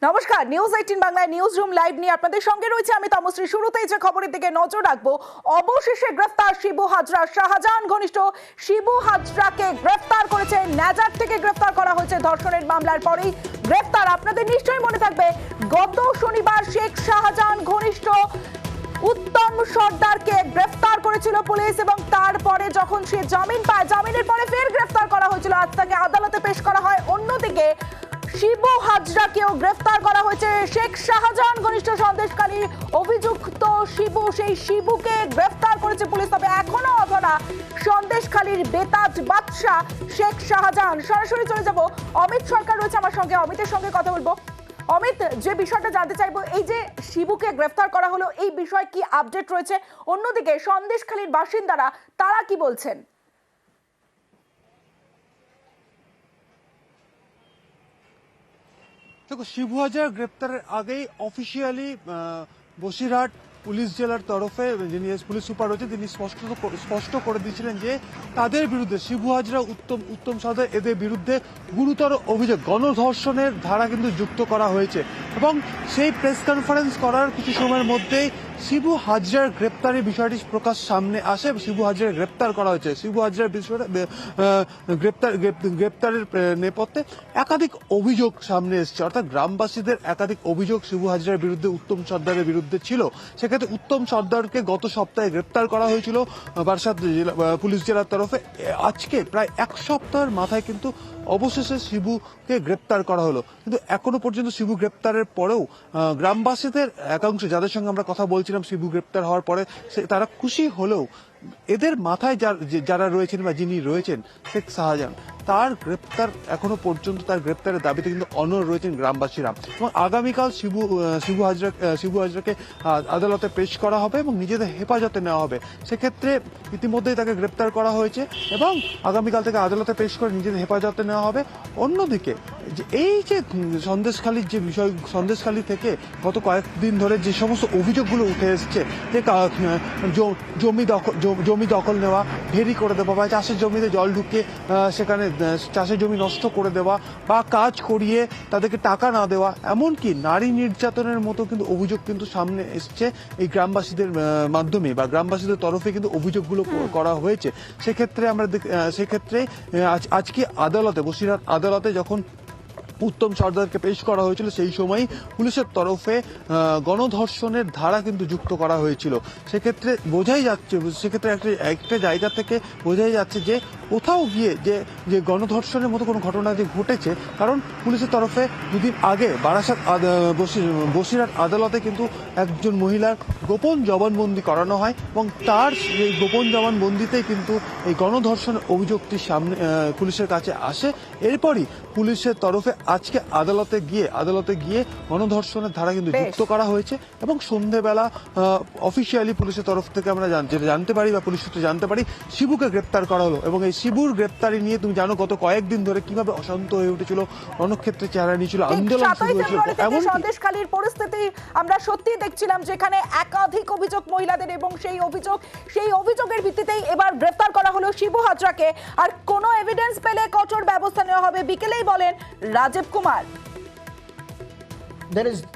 নমস্কার, নিউজ 18 বাংলায় news room live নিয়ে আপনাদের সঙ্গে রয়েছে আমি তমশ্রী। শুরুতেই যে খবরের দিকে নজর রাখবো, অবশেষে গ্রেফতার শিবু হাজরা। শাহজাহান ঘনিষ্ঠ শিবু হাজরাকে গ্রেফতার করেছে ন্যাজার থেকে। গ্রেফতার করা হয়েছে ধর্ষণের মামলার পরেই গ্রেফতার। আপনাদের নিশ্চয়ই মনে থাকবে, গত শনিবার শেখ শাহজাহান ঘনিষ্ঠ উত্তম সর্দারকে গ্রেফতার করেছিল পুলিশ এবং তারপরে যখন সে জামিন পায়, জামিনের পরে ফের গ্রেফতার করা হয়েছিল। আজ তাকে আদালতে পেশ করা হয়। অন্যদিকে শিবু হাজরাকেও গ্রেফতার করা হয়েছে। শেখ শাহজাহান ঘনিষ্ঠ সন্দেশকারী অভিযুক্ত শিবু, সেই শিবুকে গ্রেফতার করেছে পুলিশ। তবে এখনো অধরা সন্দেশখালীর বেতাজ বাদশা শেখ শাহজাহান। সরাসরি চলে যাব, অমিত সরকার রয়েছে আমার সঙ্গে, অমিতের সঙ্গে কথা বলবো। অমিত, যে বিষয়টা জানতে চাইবো, এই যে শিবুকে গ্রেফতার করা হলো, এই বিষয়ে কি আপডেট রয়েছে? অন্যদিকে সন্দেশখালীর বাসিন্দারা তারা কি বলছেন? দেখো, শিবু হাজার গ্রেপ্তারের আগেই অফিসিয়ালি বসিরহাট পুলিশ জেলার তরফে যিনি পুলিশ সুপার রয়েছে তিনি স্পষ্ট করে দিয়েছিলেন যে তাদের বিরুদ্ধে, শিবু হাজরা, উত্তম সর্দার, এদের বিরুদ্ধে গুরুতর অভিযোগ, গণধর্ষণের ধারা কিন্তু যুক্ত করা হয়েছে। এবং সেই প্রেস কনফারেন্স করার কিছু সময়ের মধ্যেই শিবু হাজরার গ্রেপ্তারের বিষয়টি প্রকাশ সামনে আসে। শিবু হাজরা গ্রেপ্তার করা হয়েছে। শিবু হাজরার বিষয়টা গ্রেপ্তারের নেপথ্যে একাধিক অভিযোগ সামনে এসছে, অর্থাৎ গ্রামবাসীদের একাধিক অভিযোগ শিবু হাজরার বিরুদ্ধে, উত্তম সর্দারের বিরুদ্ধে ছিল। সেক্ষেত্রে উত্তম সর্দারকে গত সপ্তাহে গ্রেপ্তার করা হয়েছিল বারাসাত পুলিশ জেলার তরফে। আজকে প্রায় এক সপ্তাহের মাথায় কিন্তু অবশেষে শিবুকে গ্রেপ্তার করা হলো। কিন্তু এখনো পর্যন্ত শিবু গ্রেপ্তারের পরেও গ্রামবাসীদের একাংশ, যাদের সঙ্গে আমরা কথা বলছিলাম শিবু গ্রেপ্তার হওয়ার পরে, তারা খুশি হলেও এদের মাথায় যারা রয়েছেন বা যিনি রয়েছেন শেখ শাহজাহান, তার গ্রেপ্তার এখনো পর্যন্ত, তার গ্রেপ্তারের দাবিতে কিন্তু অনড় রয়েছেন গ্রামবাসীরা। এবং আগামীকাল শিবু হাজরাকে আদালতে পেশ করা হবে এবং নিজেদের হেফাজতে নেওয়া হবে। সেক্ষেত্রে ইতিমধ্যেই তাকে গ্রেপ্তার করা হয়েছে এবং আগামীকাল থেকে আদালতে পেশ করে নিজেদের হেফাজতে নেওয়া হবে। অন্যদিকে এই যে সন্দেশখালীর যে বিষয়, সন্দেশখালী থেকে গত কয়েকদিন ধরে যে সমস্ত অভিযোগগুলো উঠে এসছে, যে জমি দখল নেওয়া, ভেরি করে দেওয়া, বা চাষের জমিতে জল ঢুকিয়ে সেখানে চাষের জমি নষ্ট করে দেওয়া, বা কাজ করিয়ে তাদেরকে টাকা না দেওয়া, এমনকি নারী নির্যাতনের মতো কিন্তু অভিযোগ কিন্তু সামনে এসছে এই গ্রামবাসীদের মাধ্যমে, বা গ্রামবাসীদের তরফে কিন্তু অভিযোগগুলো করা হয়েছে। সেক্ষেত্রে আজকে আদালতে, বসিরহাট আদালতে যখন উত্তম সর্দারকে পেশ করা হয়েছিল, সেই সময় পুলিশের তরফে গণধর্ষণের ধারা কিন্তু যুক্ত করা হয়েছিল। সেক্ষেত্রে বোঝাই যাচ্ছে, সেক্ষেত্রে একটা জায়গা থেকে বোঝাই যাচ্ছে যে কোথাও গিয়ে যে গণধর্ষণের মতো কোনো ঘটনা যে ঘটেছে। কারণ পুলিশের তরফে দুদিন আগে বারাসাত বসিরহাট আদালতে কিন্তু একজন মহিলার গোপন জবানবন্দি করানো হয় এবং তার এই গোপন জবানবন্দিতেই কিন্তু এই গণধর্ষণের অভিযোগটি সামনে পুলিশের কাছে আসে। এরপরই পুলিশের তরফে আজকে আদালতে গিয়ে গণধর্ষণের ধারা কিন্তু যুক্ত করা হয়েছে এবং সন্ধ্যেবেলা অফিসিয়ালি পুলিশের তরফ থেকে আমরা জানতে পারি, বা পুলিশ সূত্রে জানতে পারি, শিবুকে গ্রেপ্তার করা হলো। এবং এই শিবুর গ্রেপ্তারি নিয়ে তুমি জানো গত কয়েকদিন ধরে কিভাবে অশান্ত হয়ে উঠেছিল, রণক্ষেত্রে চেহারা নিয়েছিল, আন্দোলন শুরু হয়েছিল। এমন সন্দেশখালীর পরিস্থিতি আমরা সত্যি দেখছিলাম, যেখানে একাধিক অভিযোগ মহিলাদের, এবং সেই অভিযোগের ভিত্তিতেই এবার গ্রেপ্তার করা হলো শিবু হাজরাকে। আর কোনো এভিডেন্স পেলে কঠোর ব্যবস্থা নেওয়া হবে, বিকেলেই বলেন Rajib Kumar.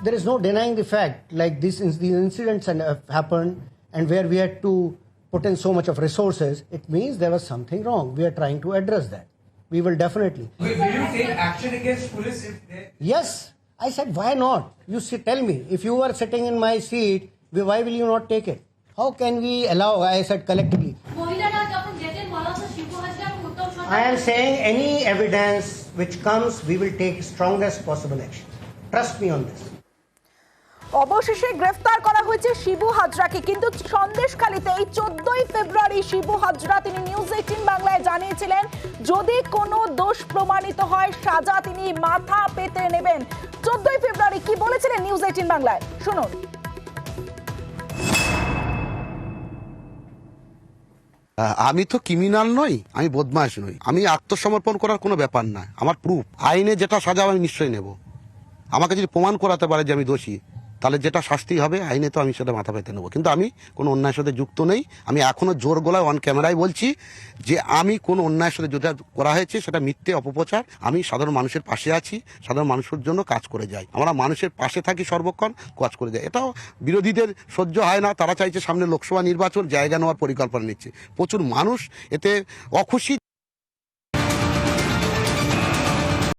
There is no denying the fact, like these incidents have happened, and where we had to put in so much of resources, it means there was something wrong. We are trying to address that. We will definitely. Will you take action against police if they... Yes, I said, why not? You tell me, if you were sitting in my seat, why will you not take it? How can we allow? I said collectively. I am saying any evidence which comes, we will take strongest possible action. Trust me on this. অবশেষে গ্রেফতার করা হয়েছে শিবু হাজরাকে। কিন্তু সন্দেশখালীতে এই 14ই ফেব্রুয়ারি শিবু হাজরা, তিনি news 18 বাংলায় জানিয়েছিলেন, যদি কোনো দোষ প্রমাণিত হয় সাজা তিনি মাথা পেতে নেবেন। 14ই ফেব্রুয়ারি কি বলেছিলেন নিউজ 18 বাংলায়, শুনুন। আমি তো ক্রিমিনাল নই, আমি বদমাশ নই, আমি আত্মসমর্পণ করার কোনো ব্যাপার না। আমার প্রুফ, আইনে যেটা সাজা আমি নিশ্চয়ই নেব। আমাকে যদি প্রমাণ করাতে পারে যে আমি দোষী, তাহলে যেটা শাস্তি হবে আইনে তো আমি সেটা মাথা পেতে নেবো, কিন্তু আমি কোনো অন্যায়ের সাথে যুক্ত নেই। আমি এখনো জোর গলায় অন ক্যামেরায় বলছি যে আমি কোনো অন্যায়ের সাথে যেটা করা হয়েছে সেটা মিথ্যে অপপ্রচার। আমি সাধারণ মানুষের পাশে আছি, সাধারণ মানুষের জন্য কাজ করে যাই, আমরা মানুষের পাশে থাকি, সর্বক্ষণ কাজ করে যাই। এটাও বিরোধীদের সহ্য হয় না, তারা চাইছে সামনে লোকসভা নির্বাচন জায়গা নেওয়ার পরিকল্পনা নিচ্ছে। প্রচুর মানুষ এতে অখুশি।